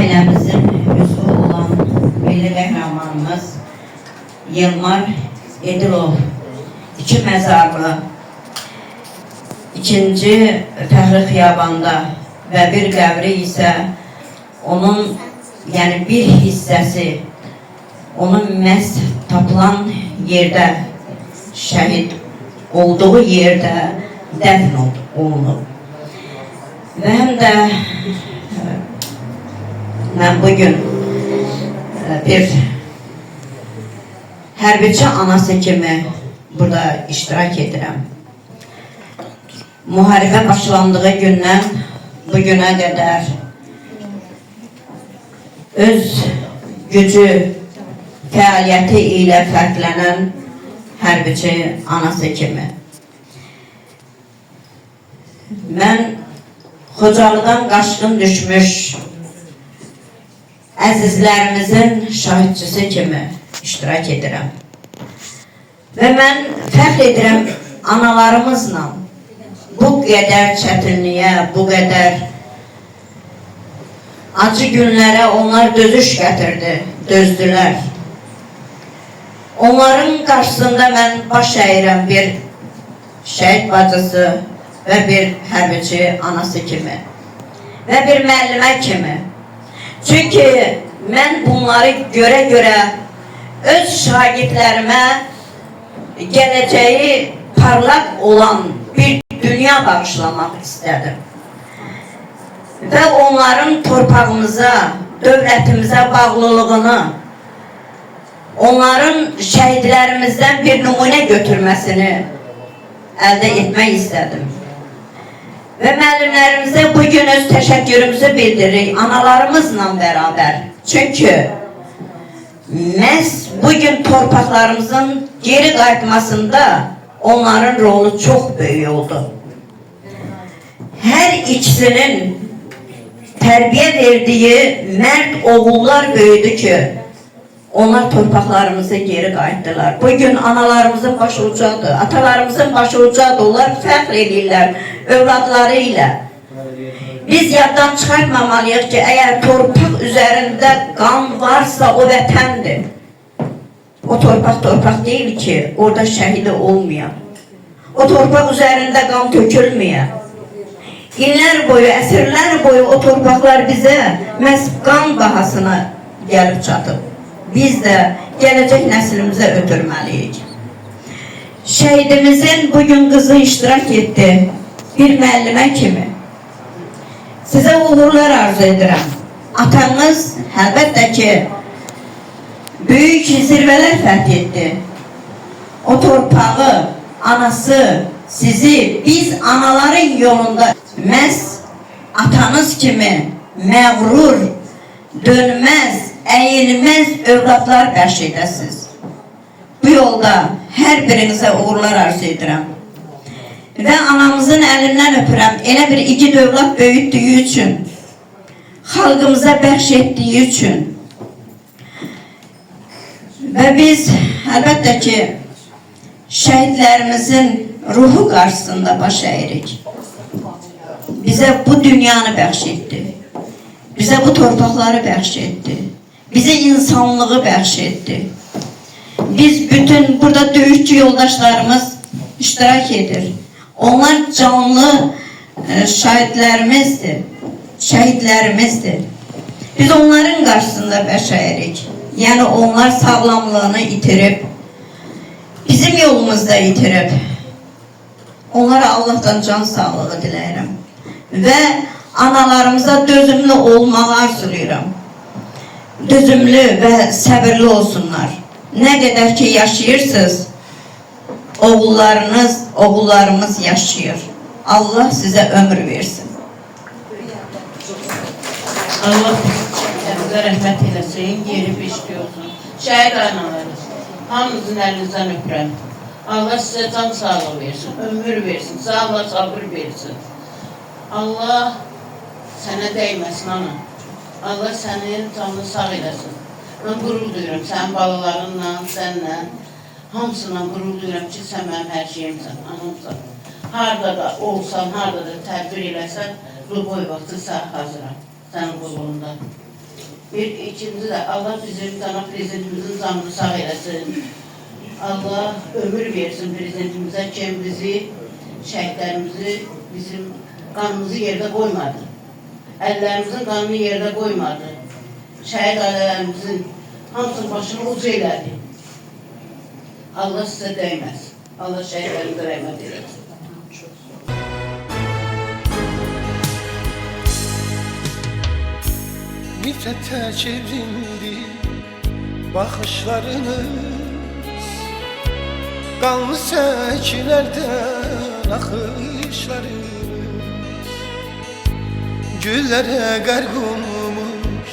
ailemizin üzvü olan milli qəhrəmanımız Yılmar Edilov 2 məzarlı, 2-ci Fəxri Xiyabanda və bir qəbri isə onun, yəni bir hissəsi onun məhz tapılan yerdə, şəhid olduğu yerdə dəfn olunub. Və həm də mən bugün bir hərbiçi anası kimi burada iştirak edirəm. Müharibə başlandığı gündən bugünə qədər öz gücü, fəaliyyəti ilə fərqlənən hərbiçi anası kimi. Mən Xocalıdan qaçqın düşmüş əzizlərimizin şahidçisi kimi iştirak edirəm. Və mən fəxr edirəm analarımızla bu qədər çətinliyə, bu qədər acı günlərə onlar dözüş gətirdi, dözdülər. Onların qarşısında mən baş əyirəm bir şəhid bacısı və bir hərbiçi anası kimi və bir müəllimə kimi. Çünki mən bunları görə öz şagirdlərimə gələcəyi parlaq olan bir dünya bağışlamaq istədim. Və onların torpağımıza, dövlətimizə bağlılığını, onların şəhidlərimizdən bir nümunə götürməsini əldə etmək istədim. Və müəllimlərimizə bugün öz təşəkkürümüzü bildiririk, analarımızla bərabər. Çünki məhz bugün torpaqlarımızın geri qayıtmasında onların rolu çox böyük oldu. Hər ikisinin tərbiyə verdiyi mərd oğullar böyüdü ki, onlar torpaqlarımıza geri qayıtdılar. Bugün analarımızın başı ucadır, atalarımızın başı ucadır, onlar fəxr edirlər övladları ilə. Biz yaddan çıxartmamalıyıq ki, əgər torpaq üzərində qan varsa o vətəndir. O torpaq deyil ki, orada şəhidi olmayan. O torpaq üzərində qan tökülməyən. İllər boyu, əsrlər boyu o torpaqlar bizə məhz qan bahasına gəlib çatıb. Biz də gələcək nəslimizə ötürməliyik. Şəhidimizin bugün qızı iştirak etdi, bir müəllimə kimi. Sizə uğurlar arzu edirəm. Atanız əlbəttə ki, böyük zirvələr fəth etdi. O torpağı, anası, sizi biz anaların yolunda məhz atanız kimi məğrur, dönməz, əyilməz övladlar bəxş edəsiniz. Bu yolda hər birinizə uğurlar arzu edirəm. Və anamızın əlindən öpürəm, elə bir igid övlad böyütdüyü üçün, xalqımıza bəxş etdiyi üçün. Və biz əlbəttə ki, şəhidlərimizin ruhu qarşısında baş əyirik. Bizə bu dünyanı bəxş etdi. Bizə bu torpaqları bəxş etdi. Bizə insanlığı bəxş etdi. Biz bütün burada döyüşçü yoldaşlarımız iştirak edir. Onlar canlı şəhidlərimizdir. Biz onların qarşısında baş əyirik. Yəni onlar sağlamlığını itirib, bizim yolumuzda itirib. Onlara Allah'tan can sağlığı diləyirəm. Və analarımıza dözümlü olmağı arzulayıram. Dözümlü və səbirli olsunlar. Nə qədər ki yaşayırsınız, oğullarımız yaşayır. Allah sizə ömür versin. Allah sizə rəhmət eləsin, yerib işliyorsun. Şəhid analarınız, hamınızın əlinizdən öpürəm. Allah sizə can sağlığı versin, ömür versin, sağla sabır versin. Allah sənə dəyməsin ana. Allah sənin canını sağ eləsin. Mən qürur duyuram sənin balalarınla, sənlə. Hamısından qürur duyuram ki, sən mənim hər şeyimsən, anamsan. Harada da olsan, harada da tədbir eləsən, bu boy vaxtı sən hazıram, sənin qulluğunda. İkinci de Allah bizim cənab prezidentimizin canını sağ eləsin. Allah ömür versin prezidentimizə ki, bizi, şəhidlərimizi, bizim qanımızı yerdə qoymadı. Əllərimizin qanını yerdə qoymadı. Şəhid ailələrimizin hamısının başını ucu elədi. Allah sizə dəyməz. Allah şəhidlərimizə rəhmət eləsin. Nifrete çevrildi bakışlarınız, kanlı seçilerden akışlarınız, güllere garg olmuş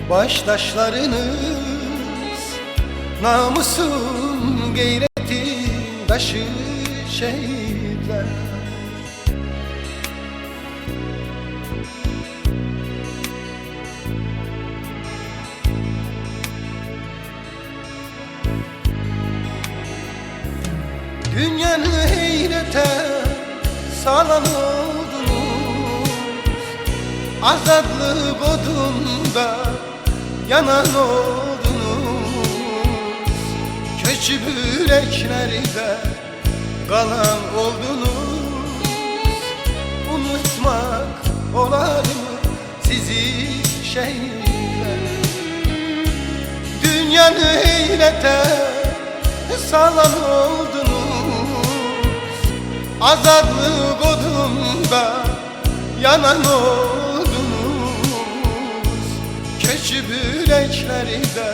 baştaşlarınız, namusun gayretin taşı şehitler. Dünyanı heyrete salan oldunuz, azadlık odunda yanan oldunuz, köçüp yüreklerde kalan oldunuz. Unutmak olar mı sizi şehitler? Dünyanı heyrete salan oldunuz, azadlık odunda yanan oldunuz, köçüp yüreklerde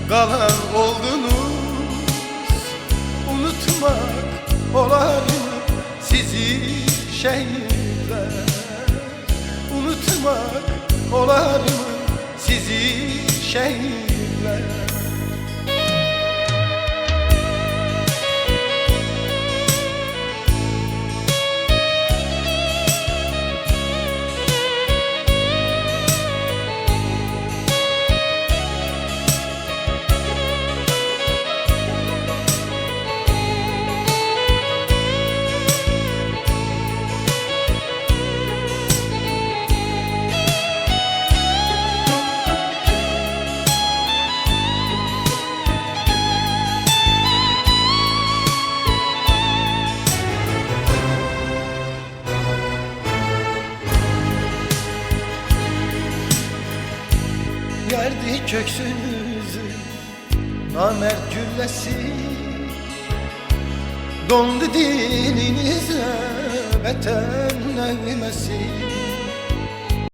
kalan oldunuz. Unutmak olar mı sizi şehitler? Unutmak olar mı sizi şehitler? Yerdi köksünüzü namert güllesi, dondu dilinize vatan nağmesi.